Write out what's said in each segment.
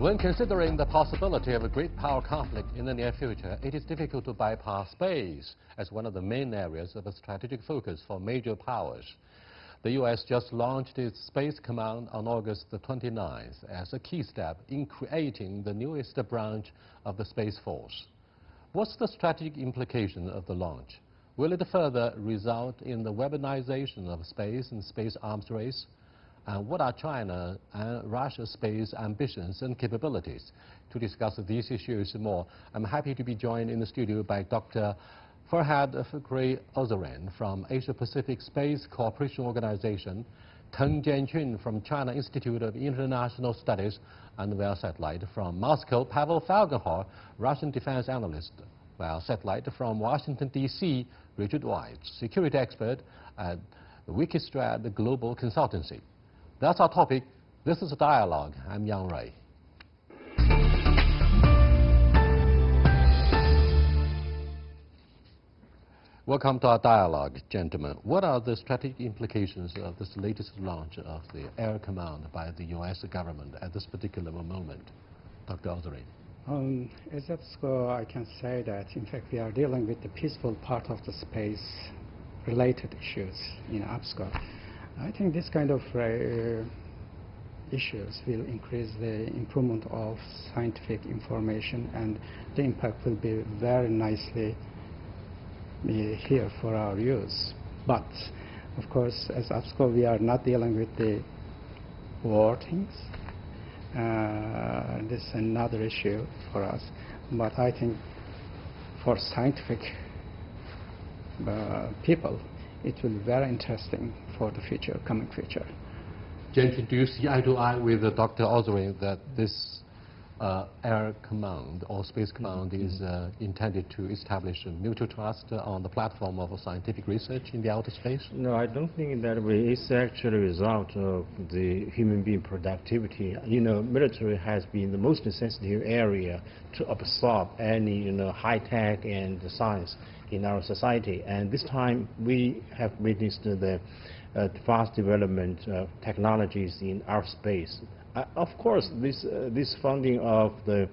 When considering the possibility of a great power conflict in the near future, it is difficult to bypass space as one of the main areas of a strategic focus for major powers. The U.S. just launched its Space Command on August the 29th as a key step in creating the newest branch of the Space Force. What's the strategic implication of the launch? Will it further result in the weaponization of space and space arms race? And what are China and Russia's space ambitions and capabilities? To discuss these issues more, I'm happy to be joined in the studio by Dr. Farhad Ozarian from Asia-Pacific Space Cooperation Organization, Teng Jianqun from China Institute of International Studies, and via satellite from Moscow, Pavel Falkenhor, Russian defense analyst, via satellite from Washington, D.C., Richard White, security expert at Wikistrad Global Consultancy. That's our topic. This is a dialogue. I'm Yang Ray. Welcome to our dialogue, gentlemen. What are the strategic implications of this latest launch of the Air Command by the U.S. government at this particular moment? Dr. Ozarian. As EPSCO, I can say that, in fact, we are dealing with the peaceful part of the space-related issues in EPSCO. I think this kind of issues will increase the improvement of scientific information, and the impact will be very nicely here for our use. But, of course, as EPSCO, we are not dealing with the war things. This is another issue for us. But I think for scientific people, it will be very interesting for the future, coming future. Gentlemen, do you see eye to eye with Dr. Ozarian that this Air Command or Space Command is intended to establish a mutual trust on the platform of scientific research in the outer space? No, I don't think that way. It's actually a result of the human being productivity. You know, military has been the most sensitive area to absorb any, high tech and science in our society. And this time we have witnessed the fast development of technologies in our space. Of course, this funding of the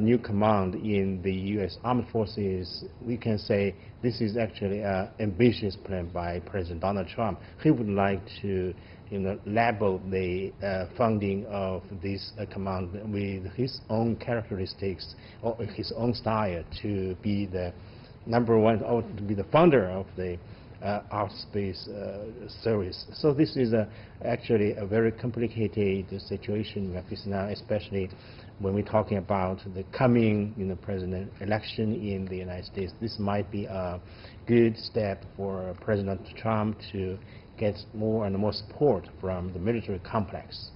new command in the U.S. Armed Forces, we can say this is actually an ambitious plan by President Donald Trump. He would like to label the funding of this command with his own characteristics or his own style to be the number one, or to be the founder of the our space service. So this is actually a very complicated situation we are facing now, especially when we're talking about the coming president election in the United States. This might be a good step for President Trump to get more and more support from the military complex.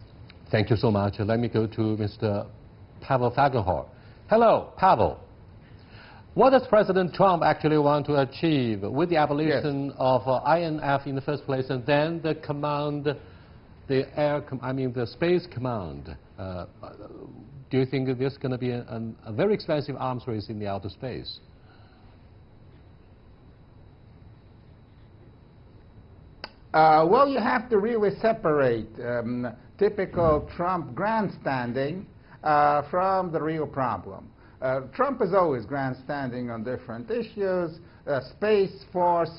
Thank you so much. Let me go to Mr. Pavel Falkenhor. Hello, Pavel. What does President Trump actually want to achieve with the abolition of INF in the first place, and then the command, the Space Command? Do you think there's going to be a very expensive arms race in the outer space? Well, you have to really separate typical Trump grandstanding from the real problem. Trump is always grandstanding on different issues. Space Force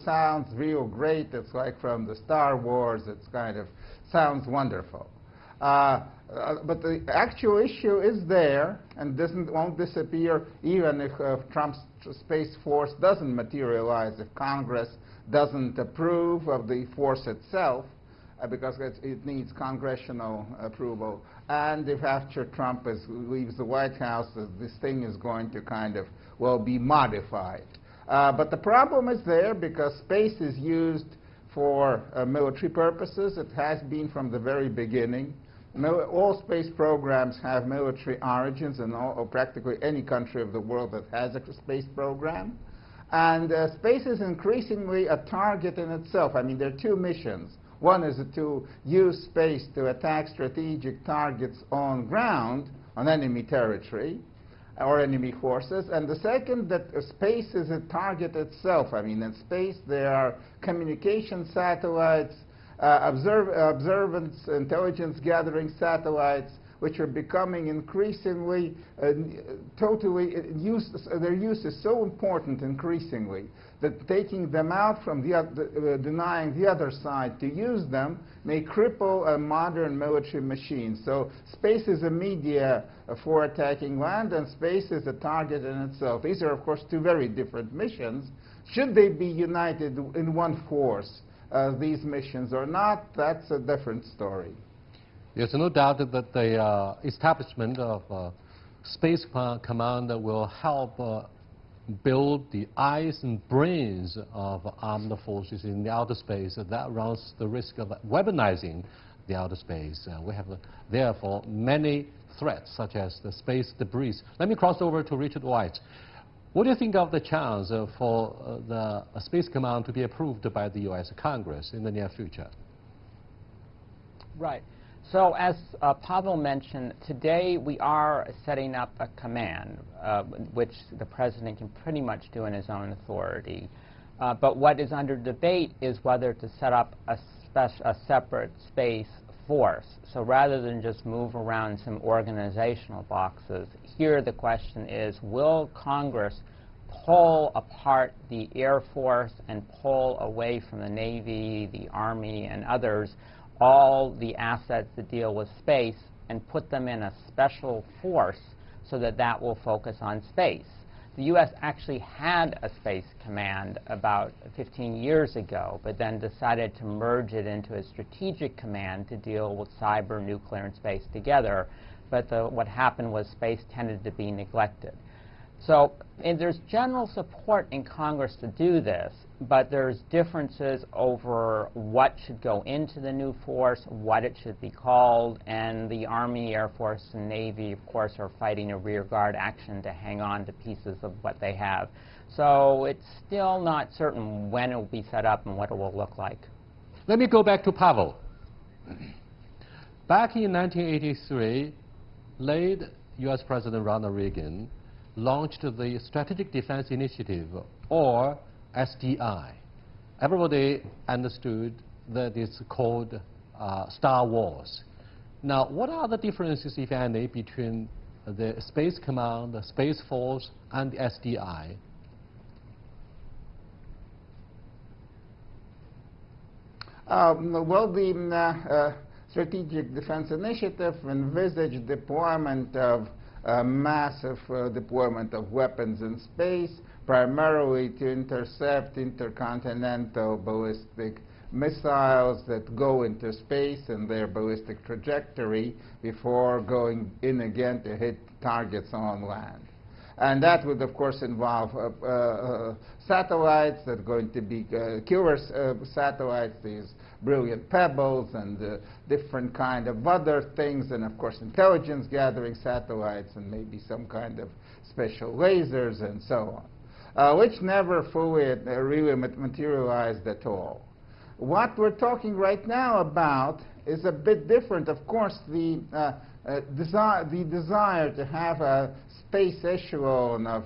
sounds real great. It's like from the Star Wars. It's kind of sounds wonderful. But the actual issue is there and won't disappear even if Trump's Space Force doesn't materialize, if Congress doesn't approve of the force itself, because it needs congressional approval. And if after Trump leaves the White House, this thing is going to kind of, well, be modified. But the problem is there because space is used for military purposes. It has been from the very beginning. All space programs have military origins, and or practically any country of the world that has a space program. And space is increasingly a target in itself. I mean, there are two missions. One is to use space to attack strategic targets on ground, on enemy territory, or enemy forces. And the second, that space is a target itself. I mean, in space there are communication satellites, observance, intelligence gathering satellites, which are becoming increasingly their use is so important increasingly that taking them out from denying the other side to use them may cripple a modern military machine. So space is a media for attacking land, and space is a target in itself. These are, of course, two very different missions. Should they be united in one force, these missions, or not? That's a different story. There's no doubt that the establishment of Space Command will help build the eyes and brains of armed forces in the outer space. That runs the risk of weaponizing the outer space. We have, therefore, many threats, such as the space debris. Let me cross over to Richard White. What do you think of the chance for the Space Command to be approved by the U.S. Congress in the near future? Right. So as Pavel mentioned, today we are setting up a command, which the President can pretty much do in his own authority. But what is under debate is whether to set up a separate space force. So rather than just move around some organizational boxes, here the question is, will Congress pull apart the Air Force and pull away from the Navy, the Army, and others all the assets that deal with space and put them in a special force so that that will focus on space? The U.S. actually had a Space Command about 15 years ago, but then decided to merge it into a strategic command to deal with cyber, nuclear, and space together. But what happened was space tended to be neglected. So there's general support in Congress to do this, but there's differences over what should go into the new force, what it should be called, and the Army, Air Force, and Navy, of course, are fighting a rearguard action to hang on to pieces of what they have. So it's still not certain when it will be set up and what it will look like. Let me go back to Pavel. Back in 1983, late U.S. President Ronald Reagan launched the Strategic Defense Initiative, or SDI. Everybody understood that it's called Star Wars. Now, what are the differences, if any, between the Space Command, the Space Force, and the SDI? Well, the Strategic Defense Initiative envisaged deployment of massive deployment of weapons in space, primarily to intercept intercontinental ballistic missiles that go into space and their ballistic trajectory before going in again to hit targets on land. And that would, of course, involve satellites that are going to be killer satellites, these brilliant pebbles and different kind of other things, and, of course, intelligence-gathering satellites and maybe some kind of special lasers and so on, which never fully really materialized at all. What we're talking right now about is a bit different. Of course, the desire to have a space echelon of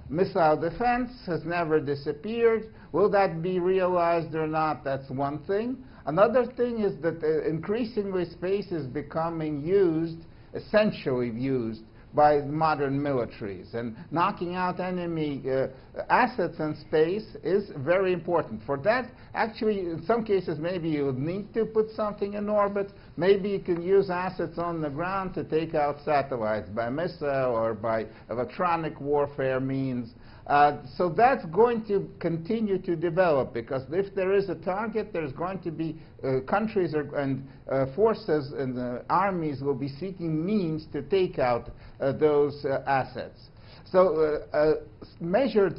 missile defense has never disappeared. Will that be realized or not? That's one thing. Another thing is that increasingly space is becoming used, essentially used, by modern militaries. And knocking out enemy assets in space is very important. For that, actually, in some cases, maybe you would need to put something in orbit. Maybe you can use assets on the ground to take out satellites by missile or by electronic warfare means. So that's going to continue to develop, because if there is a target, there's going to be countries and forces and armies will be seeking means to take out those assets. So measured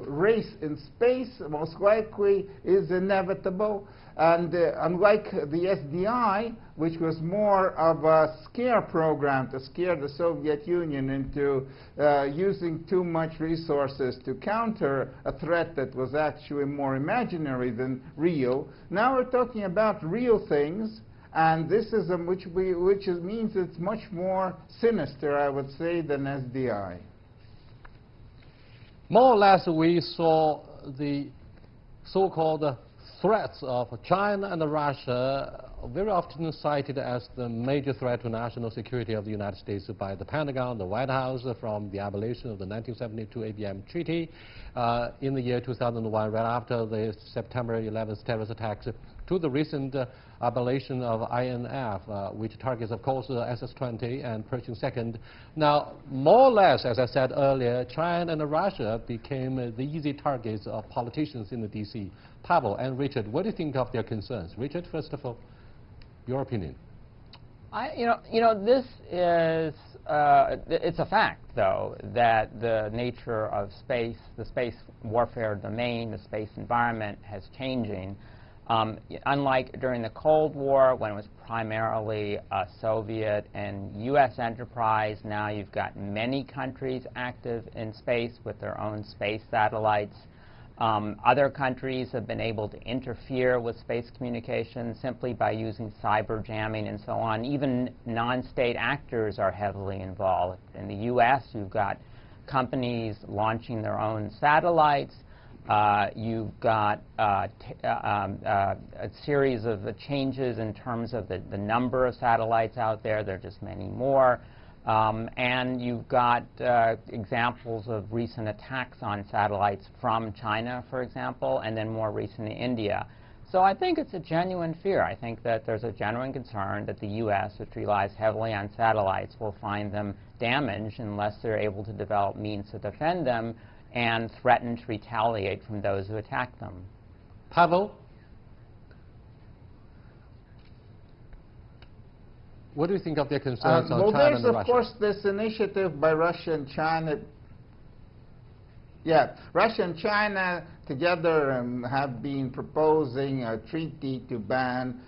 race in space most likely is inevitable. And unlike the SDI, which was more of a scare program to scare the Soviet Union into using too much resources to counter a threat that was actually more imaginary than real, now we're talking about real things, and this is which means it's much more sinister, I would say, than SDI. More or less, we saw the so-called threats of China and Russia very often cited as the major threat to national security of the United States by the Pentagon, the White House, from the abolition of the 1972 ABM Treaty in the year 2001, right after the September 11th terrorist attacks, to the recent abolition of INF, which targets, of course, SS-20 and Pershing II. Now, more or less, as I said earlier, China and Russia became the easy targets of politicians in the D.C. Pavel and Richard, what do you think of their concerns? Richard, first of all, your opinion. This is, it's a fact, though, that the nature of space, the space warfare domain, the space environment has changing. Unlike during the Cold War, when it was primarily a Soviet and U.S. enterprise, now you've got many countries active in space with their own space satellites. Other countries have been able to interfere with space communication simply by using cyber jamming and so on. Even non-state actors are heavily involved. In the U.S., you've got companies launching their own satellites. You've got a series of changes in terms of the number of satellites out there. There are just many more. And you've got examples of recent attacks on satellites from China, for example, and then more recently India. So I think it's a genuine fear. I think that there's a genuine concern that the U.S., which relies heavily on satellites, will find them damaged unless they're able to develop means to defend them and threaten to retaliate from those who attack them. Pavel? What do you think of their concerns on China and Russia? Well, there's, of course, this initiative by Russia and China. Yeah, Russia and China together have been proposing a treaty to ban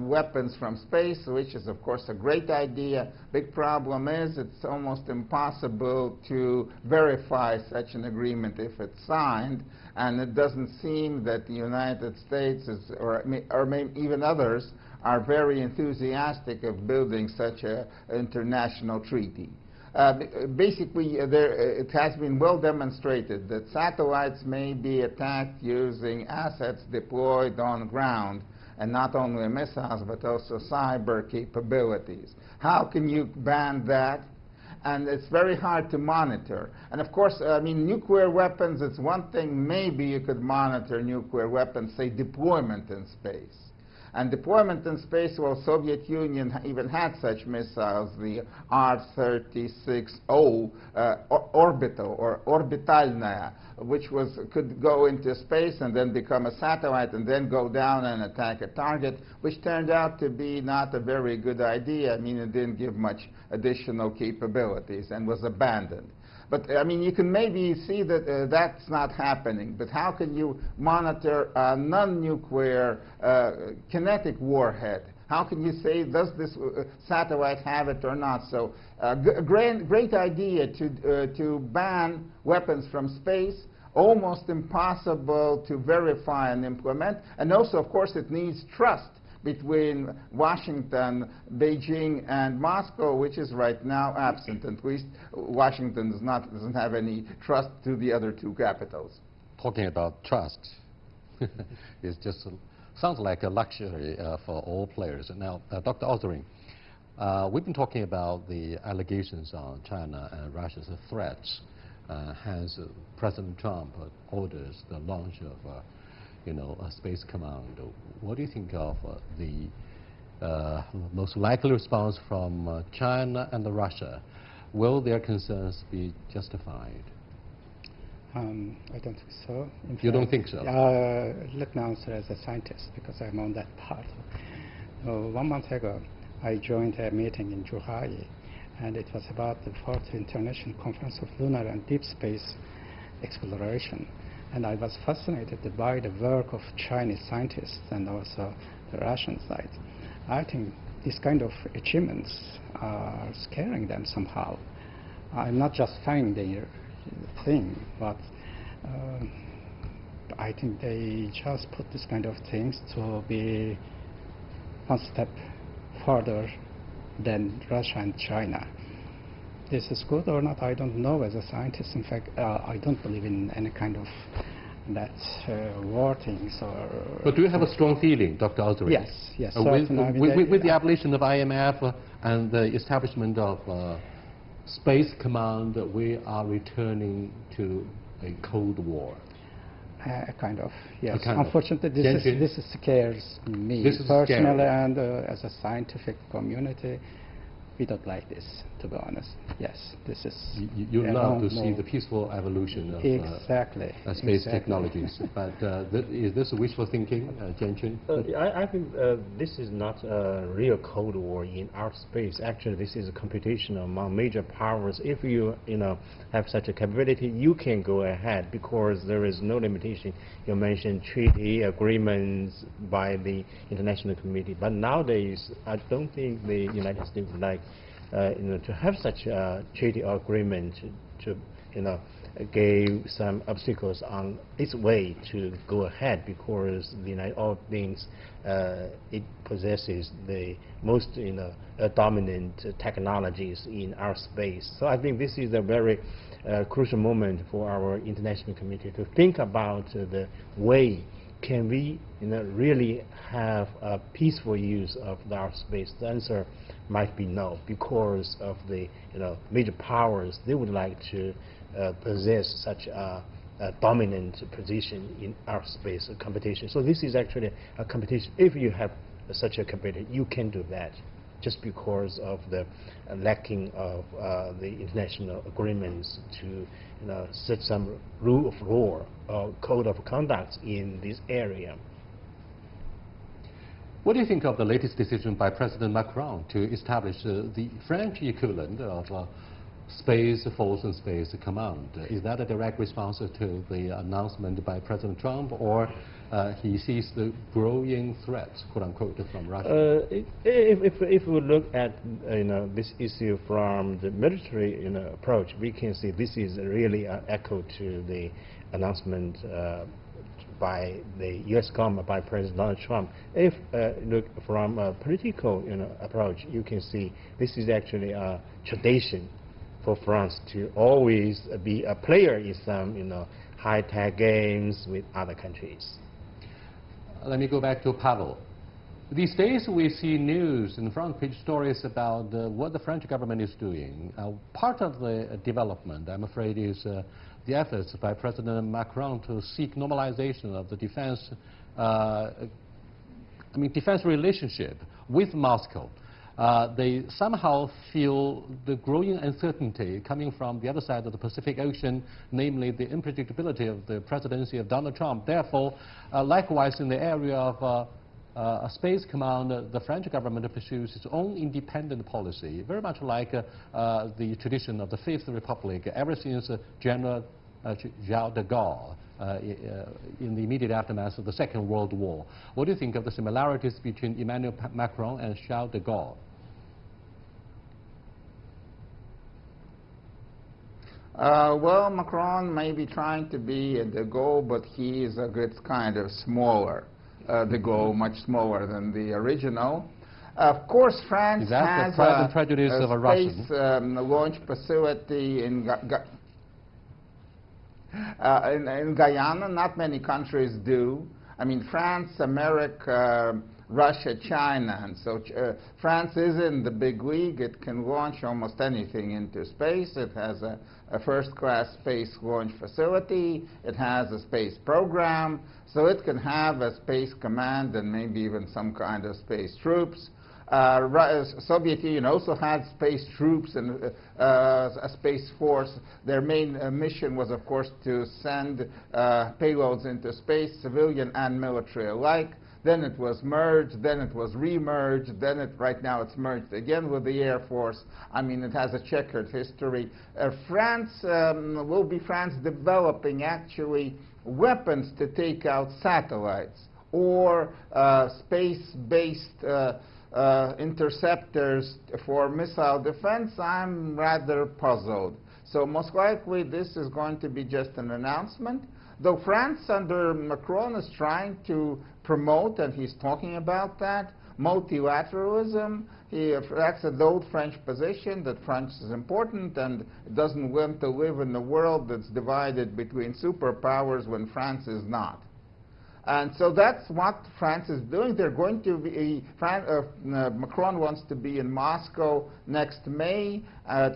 weapons from space, which is, of course, a great idea. Big problem is it's almost impossible to verify such an agreement if it's signed, and it doesn't seem that the United States is, or maybe even others, are very enthusiastic of building such an international treaty. Basically, it has been well demonstrated that satellites may be attacked using assets deployed on ground, and not only missiles, but also cyber capabilities. How can you ban that? And it's very hard to monitor. And of course, I mean, nuclear weapons, it's one thing, maybe you could monitor nuclear weapons, say deployment in space. And deployment in space, well, Soviet Union even had such missiles, the R-36O orbital or orbitalnaya, which could go into space and then become a satellite and then go down and attack a target, which turned out to be not a very good idea. I mean, it didn't give much additional capabilities and was abandoned. But, I mean, you can maybe see that that's not happening. But how can you monitor a non-nuclear kinetic warhead? How can you say, does this satellite have it or not? So a great idea to ban weapons from space, almost impossible to verify and implement. And also, of course, it needs trust between Washington, Beijing, and Moscow, which is right now absent. At least Washington doesn't have any trust to the other two capitals. Talking about trust, it just sounds like a luxury for all players. Now, Dr. Othering, we've been talking about the allegations on China and Russia's threats. Has President Trump orders the launch of a space command? What do you think of the most likely response from China and Russia? Will their concerns be justified? I don't think so. You don't think so? Let me answer as a scientist, because I'm on that part. 1 month ago, I joined a meeting in Zhuhai, and it was about the 4th International Conference of Lunar and Deep Space Exploration. And I was fascinated by the work of Chinese scientists and also the Russian side. I think these kind of achievements are scaring them somehow. I'm not just saying their thing, but I think they just put this kind of things to be one step further than Russia and China. This is good or not, I don't know as a scientist. In fact, I don't believe in any kind of that war things or... But do you have a strong feeling, Dr. Osri? Yes, yes, with, certainly. with the abolition of IMF and the establishment of Space Command, we are returning to a Cold War. Kind of, yes. Kind Unfortunately, of. This scares me this is personally, scary. and as a scientific community, we don't like this, to be honest. Yes, this is... You love to see the peaceful evolution of exactly, space technologies. But is this wishful thinking, Jianqun? I think this is not a real Cold War in our space. Actually, this is a competition among major powers. If you have such a capability, you can go ahead because there is no limitation. You mentioned treaty agreements by the international community, but nowadays I don't think the United States would like to have such a treaty agreement to gave some obstacles on its way to go ahead because the United States it possesses the most dominant technologies in our space. So I think this is a very crucial moment for our international community to think about the way can we really have a peaceful use of our space. The answer might be no, because of the major powers. They would like to possess such a dominant position in our space competition. So this is actually a competition. If you have such a competition, you can do that, just because of the lacking of the international agreements to set some rule of law or code of conduct in this area. What do you think of the latest decision by President Macron to establish the French equivalent of Space Force and Space Command? Is that a direct response to the announcement by President Trump, or he sees the growing threats, quote unquote, from Russia? If we look at this issue from the military approach, we can see this is really an echo to the announcement by the U.S. government, by President Donald Trump. If look from a political approach, you can see this is actually a tradition for France to always be a player in some high-tech games with other countries. Let me go back to Pavel. These days we see news and front page stories about what the French government is doing. Part of the development, I'm afraid, is the efforts by President Macron to seek normalization of the defense relationship with Moscow. They somehow feel the growing uncertainty coming from the other side of the Pacific Ocean, namely the unpredictability of the presidency of Donald Trump. Therefore, likewise in the area of a space command, the French government pursues its own independent policy, very much like the tradition of the Fifth Republic, ever since General Charles de Gaulle in the immediate aftermath of the Second World War. What do you think of the similarities between Emmanuel Macron and Charles de Gaulle? Well, Macron may be trying to be a de Gaulle, but he is it's kind of smaller. De Gaulle, much smaller than the original. Of course, France has a prejudice of a space launch facility in Guyana. Not many countries do. I mean, France, America, Russia, China, and so France is in the big league. It can launch almost anything into space. It has a first-class space launch facility. It has a space program, so it can have a space command and maybe even some kind of space troops. Soviet Union also had space troops and a space force. Their main mission was, of course, to send payloads into space, civilian and military alike. Then it was merged, then it was re-merged, then right now it's merged again with the Air Force. I mean, it has a checkered history. France will be developing actually weapons to take out satellites or space-based interceptors for missile defense. I'm rather puzzled. So most likely this is going to be just an announcement, though France under Macron is trying to promote, and he's talking about that, multilateralism. That's an old French position, that France is important and doesn't want to live in a world that's divided between superpowers when France is not. And so that's what France is doing. They're going to be, Macron wants to be in Moscow next May,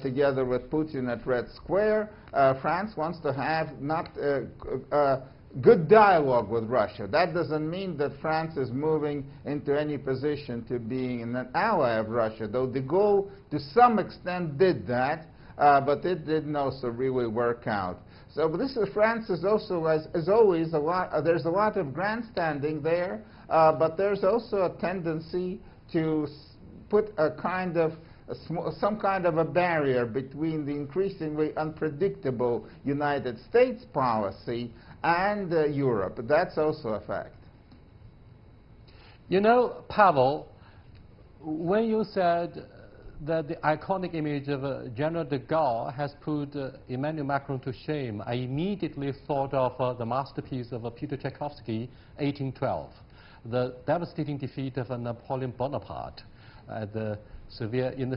together with Putin at Red Square. France wants to have not good dialogue with Russia. That doesn't mean that France is moving into any position to being an ally of Russia, though de Gaulle to some extent did that, but it didn't also really work out. So this is, France is also, as always, there's a lot of grandstanding there, but there's also a tendency to put a kind of some kind of a barrier between the increasingly unpredictable United States policy and Europe. That's also a fact. You know, Pavel, when you said that the iconic image of General de Gaulle has put Emmanuel Macron to shame, I immediately thought of the masterpiece of Peter Tchaikovsky, 1812, the devastating defeat of Napoleon Bonaparte in the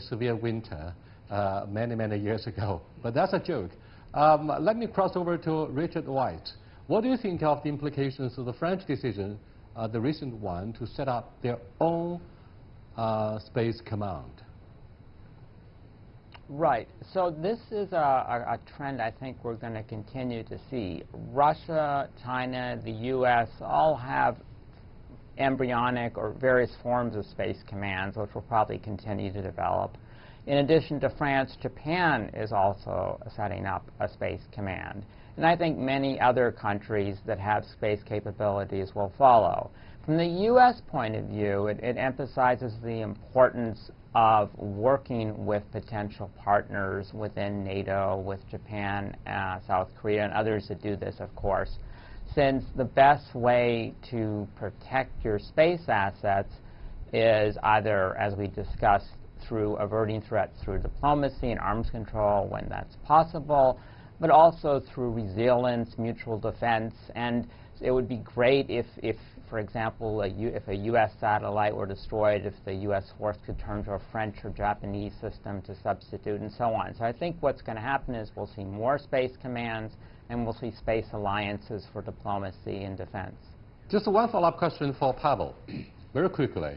severe winter many, many years ago. But that's a joke. Let me cross over to Richard White. What do you think of the implications of the French decision, the recent one, to set up their own space command? Right. So this is a trend I think we're going to continue to see. Russia, China, the U.S. all have embryonic or various forms of space commands, which will probably continue to develop. In addition to France, Japan is also setting up a space command. And I think many other countries that have space capabilities will follow. From the U.S. point of view, it emphasizes the importance of working with potential partners within NATO, with Japan, South Korea, and others that do this, of course, since the best way to protect your space assets is either, as we discussed, through averting threats through diplomacy and arms control when that's possible, but also through resilience, mutual defense. And it would be great if for example, if a U.S. satellite were destroyed, if the U.S. force could turn to a French or Japanese system to substitute, and so on. So I think what's going to happen is we'll see more space commands, and we'll see space alliances for diplomacy and defense. Just one follow-up question for Pavel, very quickly.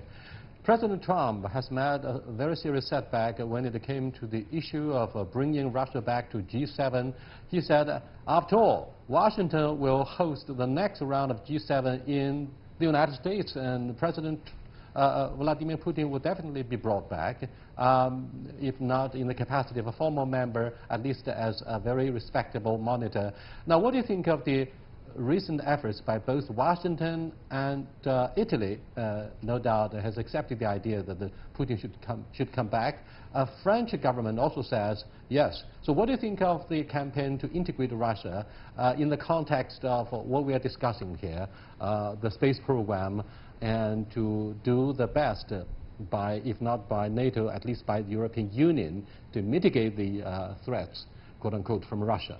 President Trump has made a very serious setback when it came to the issue of bringing Russia back to G7. He said, after all, Washington will host the next round of G7 in the United States, and President Vladimir Putin will definitely be brought back, if not in the capacity of a former member, at least as a very respectable monitor. Now, what do you think of the recent efforts by both Washington and Italy? No doubt has accepted the idea that Putin should come back. French government also says yes. So what do you think of the campaign to integrate Russia in the context of what we are discussing here, the space program, and to do the best by, if not by NATO, at least by the European Union, to mitigate the threats, quote unquote, from Russia?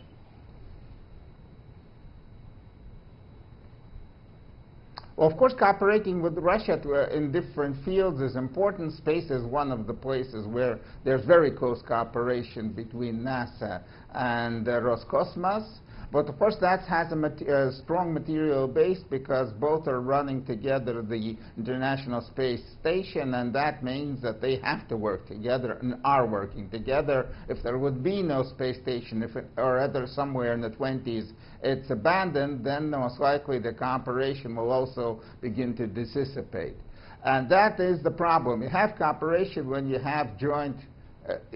Well, of course, cooperating with Russia in different fields is important. Space is one of the places where there's very close cooperation between NASA and Roscosmos. But of course, that has a strong material base because both are running together the International Space Station, and that means that they have to work together and are working together. If there would be no space station, or either somewhere in the 20s it's abandoned, then most likely the cooperation will also begin to dissipate. And that is the problem. You have cooperation when you have joint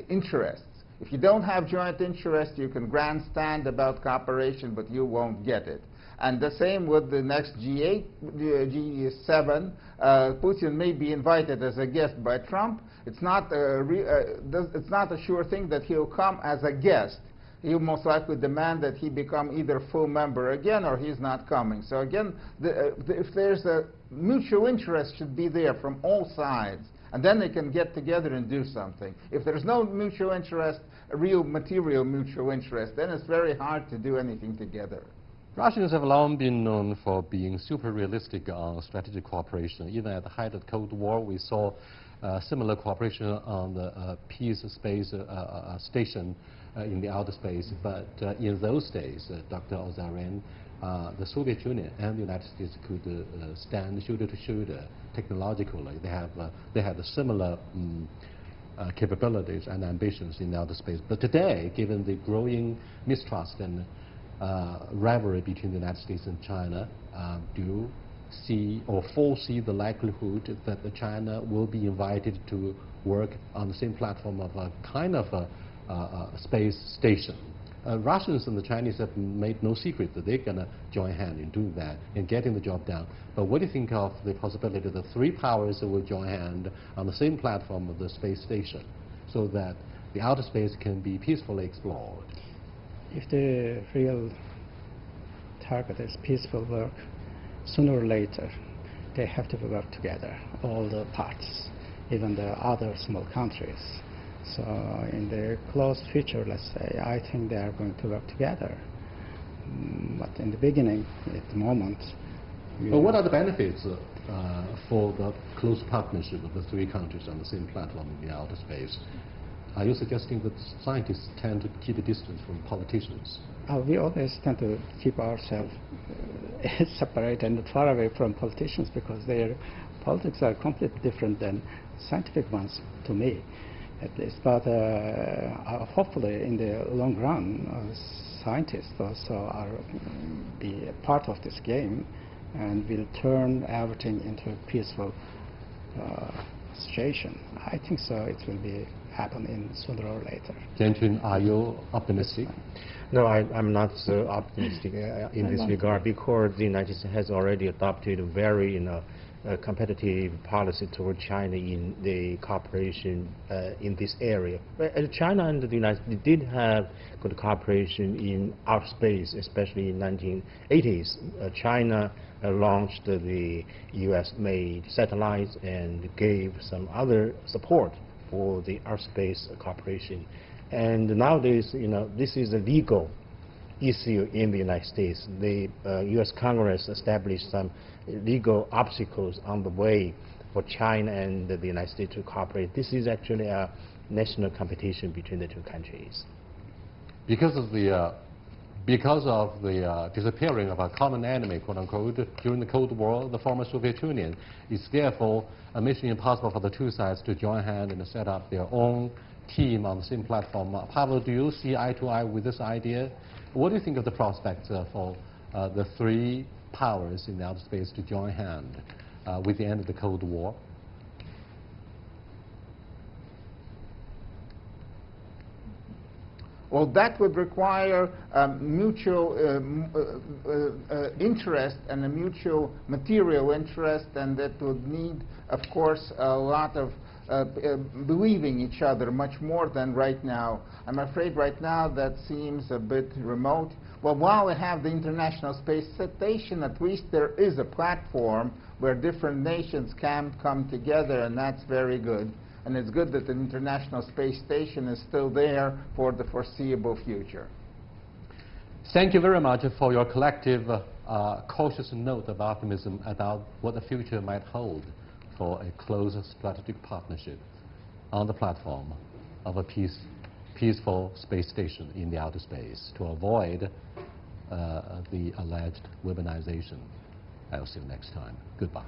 interests. If you don't have joint interest, you can grandstand about cooperation, but you won't get it. And the same with the next G8, G7. Putin may be invited as a guest by Trump. It's not a sure thing that he'll come as a guest. He'll most likely demand that he become either full member again or he's not coming. So again, if there's a mutual interest should be there from all sides. And then they can get together and do something. If there's no mutual interest, a real material mutual interest, then it's very hard to do anything together. Russians have long been known for being super realistic on strategic cooperation. Even at the height of the Cold War, we saw similar cooperation on the peace space station in the outer space. But in those days, Dr. Ozarian, the Soviet Union and the United States could stand shoulder to shoulder technologically. They had similar capabilities and ambitions in outer space. But today, given the growing mistrust and rivalry between the United States and China, do you see or foresee the likelihood that China will be invited to work on the same platform of a kind of a space station? Russians and the Chinese have made no secret that they're going to join hand in doing that and getting the job done. But what do you think of the possibility that three powers will join hand on the same platform of the space station so that the outer space can be peacefully explored? If the real target is peaceful work, sooner or later they have to work together, all the parts, even the other small countries. So in the close future, let's say, I think they are going to work together. But in the beginning, at the moment... Well, what are the benefits for the close partnership of the three countries on the same platform in the outer space? Are you suggesting that scientists tend to keep a distance from politicians? We always tend to keep ourselves separate and far away from politicians because their politics are completely different than scientific ones, to me at least. But hopefully in the long run, scientists also are be a part of this game and will turn everything into a peaceful situation. I think so. It will be happen in sooner or later. Jianqun, are you optimistic? No, I'm not so optimistic in this regard because the United States has already adopted a very competitive policy toward China in the cooperation in this area. China and the United States did have good cooperation in outer space, especially in 1980s. China launched the US-made satellites and gave some other support for the outer space cooperation. And nowadays, this is a legal issue in the United States. The U.S. Congress established some legal obstacles on the way for China and the United States to cooperate. This is actually a national competition between the two countries. Because of the disappearing of a common enemy, quote unquote, during the Cold War, the former Soviet Union, it's therefore a mission impossible for the two sides to join hands and set up their own team on the same platform. Pavel, do you see eye to eye with this idea? What do you think of the prospects for the three powers in the outer space to join hands with the end of the Cold War? Well, that would require mutual interest and a mutual material interest, and that would need, of course, a lot of believing each other much more than right now. I'm afraid right now that seems a bit remote. Well, while we have the International Space Station, at least there is a platform where different nations can come together, and that's very good. And it's good that the International Space Station is still there for the foreseeable future. Thank you very much for your collective cautious note of optimism about what the future might hold for a close strategic partnership on the platform of a peaceful space station in the outer space to avoid the alleged weaponization. I'll see you next time. Goodbye.